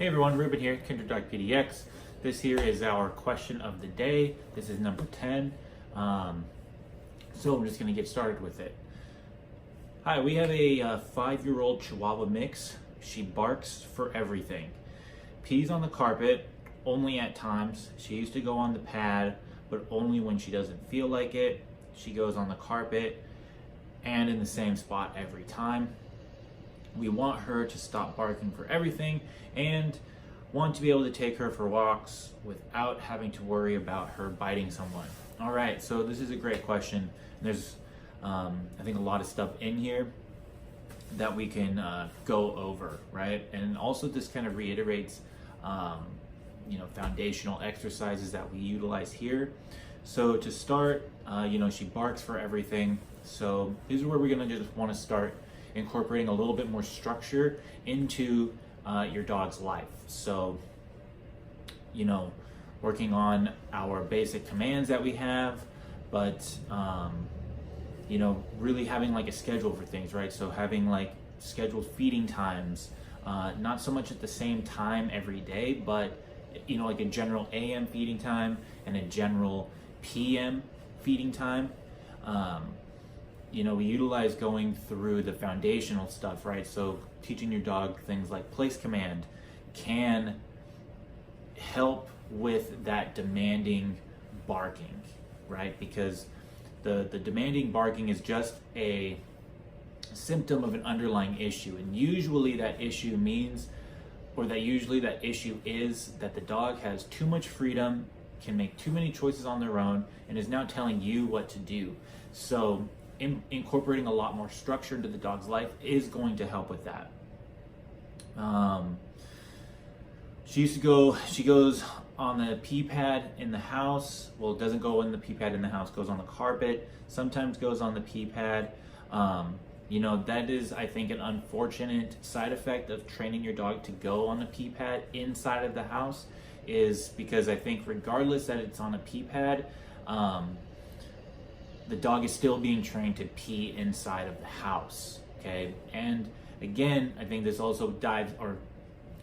Hey everyone, Ruben here, Kindred Dog PDX. This here is our question of the day. This is number 10. So I'm just going to get started with it. Hi, we have a 5-year-old Chihuahua mix. She barks for everything. Pees on the carpet, only at times. She used to go on the pad, but only when she doesn't feel like it. She goes on the carpet and in the same spot every time. We want her to stop barking for everything and want to be able to take her for walks without having to worry about her biting someone. All right, so this is a great question. There's, I think, a lot of stuff in here that we can go over, right? And also this kind of reiterates, foundational exercises that we utilize here. So to start, she barks for everything. So this is where we're gonna just wanna start incorporating a little bit more structure into your dog's life. So, working on our basic commands that we have, but, really having like a schedule for things, right? So having like scheduled feeding times, not so much at the same time every day, but, like a general AM feeding time and a general PM feeding time. We utilize going through the foundational stuff, right? So teaching your dog things like place command can help with that demanding barking, right? Because the demanding barking is just a symptom of an underlying issue. And usually that issue is that the dog has too much freedom, can make too many choices on their own, and is now telling you what to do. So incorporating a lot more structure into the dog's life is going to help with that. She goes on the pee pad in the house. Well, it doesn't go in the pee pad in the house, goes on the carpet, sometimes goes on the pee pad. That is, I think, an unfortunate side effect of training your dog to go on the pee pad inside of the house, is because I think regardless that it's on a pee pad, the dog is still being trained to pee inside of the house, okay? And again, I think this also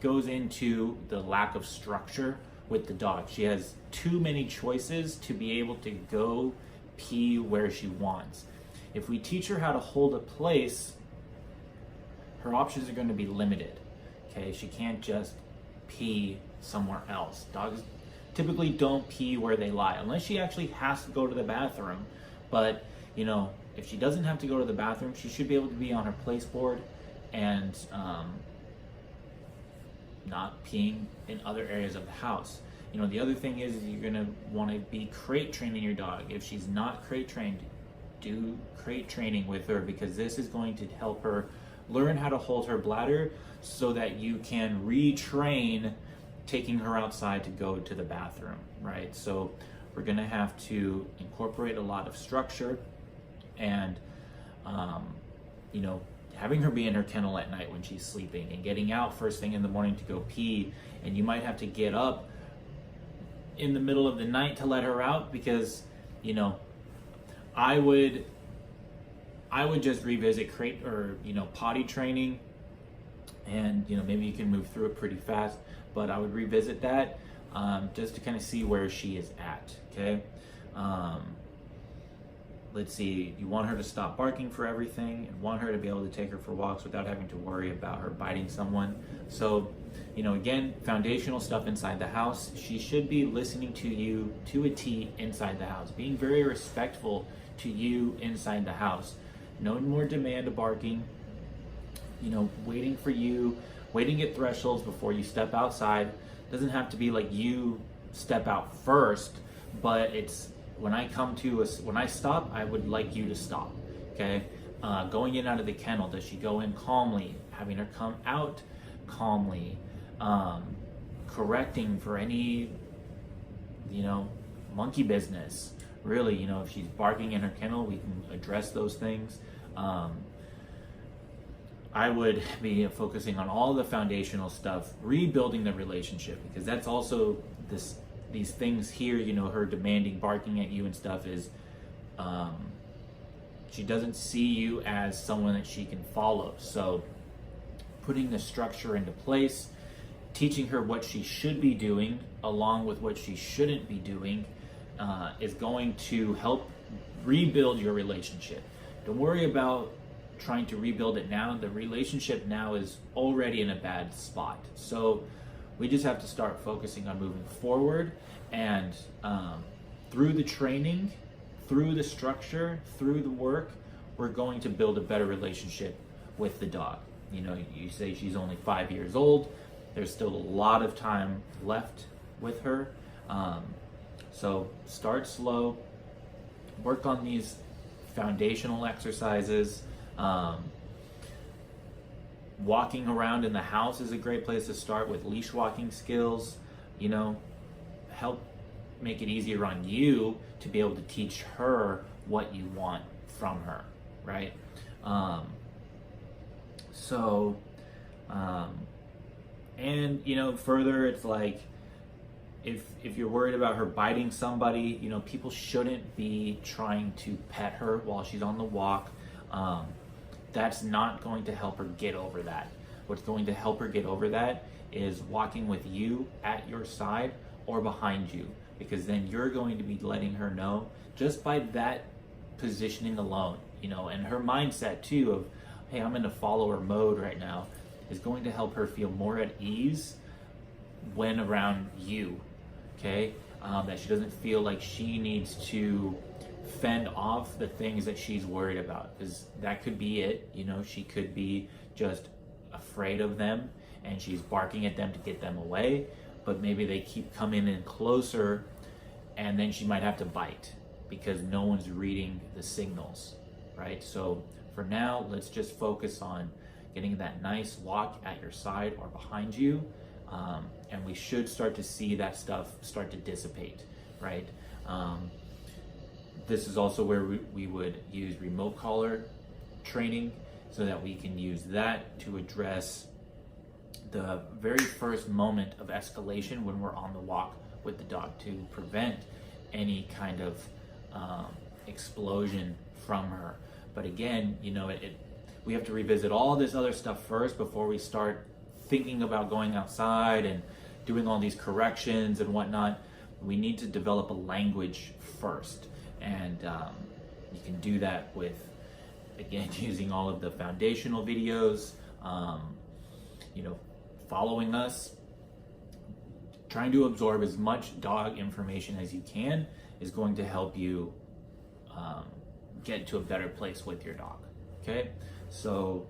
goes into the lack of structure with the dog. She has too many choices to be able to go pee where she wants. If we teach her how to hold a place, her options are going to be limited, okay? She can't just pee somewhere else. Dogs typically don't pee where they lie, unless she actually has to go to the bathroom. But, if she doesn't have to go to the bathroom, she should be able to be on her place board and not peeing in other areas of the house. The other thing is you're going to want to be crate training your dog. If she's not crate trained, do crate training with her, because this is going to help her learn how to hold her bladder so that you can retrain taking her outside to go to the bathroom, right? So we're going to have to incorporate a lot of structure and, having her be in her kennel at night when she's sleeping and getting out first thing in the morning to go pee. And you might have to get up in the middle of the night to let her out, because, I would just revisit crate or, potty training, and, maybe you can move through it pretty fast, but I would revisit that. Just to kind of see where she is at, okay? Let's see, you want her to stop barking for everything and want her to be able to take her for walks without having to worry about her biting someone. So, again, foundational stuff inside the house. She should be listening to you to a T inside the house, being very respectful to you inside the house. No more demand of barking, waiting for you, waiting at thresholds before you step outside. Doesn't have to be like you step out first, but it's when I stop, I would like you to stop, okay? Going in and out of the kennel, does she go in calmly? Having her come out calmly, correcting for any, monkey business. Really, if she's barking in her kennel, we can address those things. I would be focusing on all the foundational stuff, rebuilding the relationship, because that's also these things here, her demanding, barking at you and stuff is, she doesn't see you as someone that she can follow. So putting the structure into place, teaching her what she should be doing along with what she shouldn't be doing is going to help rebuild your relationship. Don't worry about trying to rebuild it now. The relationship now is already in a bad spot. So we just have to start focusing on moving forward, and through the training, through the structure, through the work, we're going to build a better relationship with the dog. You know, you say she's only 5 years old. There's still a lot of time left with her. So start slow, work on these foundational exercises. Walking around in the house is a great place to start with leash walking skills. You know, help make it easier on you to be able to teach her what you want from her, right? And you know, further, it's like if you're worried about her biting somebody, you know, people shouldn't be trying to pet her while she's on the walk. That's not going to help her get over that. What's going to help her get over that is walking with you at your side or behind you, because then you're going to be letting her know just by that positioning alone, you know, and her mindset too of, hey, I'm in a follower mode right now, is going to help her feel more at ease when around you, okay? That she doesn't feel like she needs to fend off the things that she's worried about, because that could be it. You know, she could be just afraid of them and she's barking at them to get them away, but maybe they keep coming in closer and then she might have to bite because no one's reading the signals, right? So for now, let's just focus on getting that nice walk at your side or behind you, and we should start to see that stuff start to dissipate, right? This is also where we would use remote collar training so that we can use that to address the very first moment of escalation when we're on the walk with the dog, to prevent any kind of explosion from her. But again, you know, we have to revisit all this other stuff first before we start thinking about going outside and doing all these corrections and whatnot. We need to develop a language first. And you can do that with, again, using all of the foundational videos, you know, following us, trying to absorb as much dog information as you can is going to help you get to a better place with your dog. Okay, so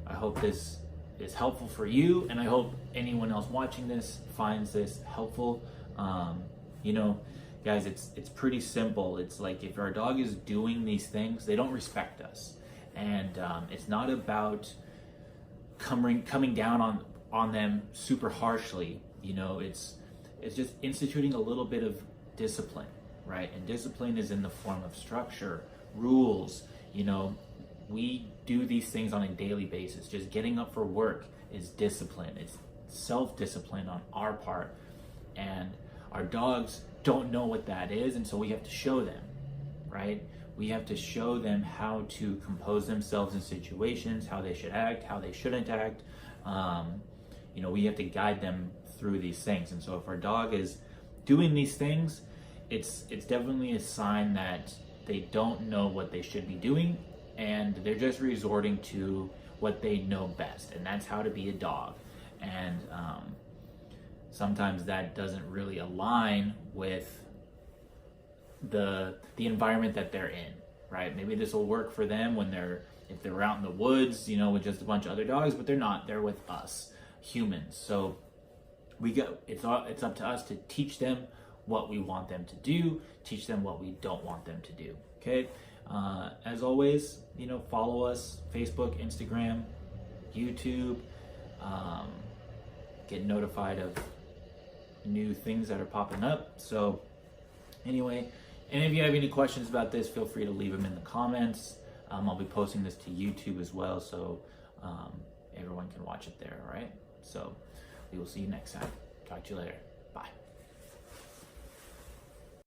I hope this is helpful for you, and I hope anyone else watching this finds this helpful. You know, guys, it's pretty simple. It's like if our dog is doing these things, they don't respect us, and it's not about coming down on them super harshly. You know, it's just instituting a little bit of discipline, right? And discipline is in the form of structure, rules. You know, we do these things on a daily basis. Just getting up for work is discipline. It's self-discipline on our part, and our dogs don't know what that is, and so we have to show them, right? We have to show them how to compose themselves in situations, how they should act, how they shouldn't act. You know, we have to guide them through these things. And so if our dog is doing these things, it's definitely a sign that they don't know what they should be doing, and they're just resorting to what they know best, and that's how to be a dog. And sometimes that doesn't really align with the environment that they're in, right? Maybe this will work for them if they're out in the woods, you know, with just a bunch of other dogs, but they're not. They're with us, humans. So it's up to us to teach them what we want them to do, teach them what we don't want them to do. Okay. As always, you know, follow us: Facebook, Instagram, YouTube. Get notified of new things that are popping up. So anyway, and if you have any questions about this, feel free to leave them in the comments. I'll be posting this to YouTube as well, so everyone can watch it there. All right. So we will see you next time. Talk to you later.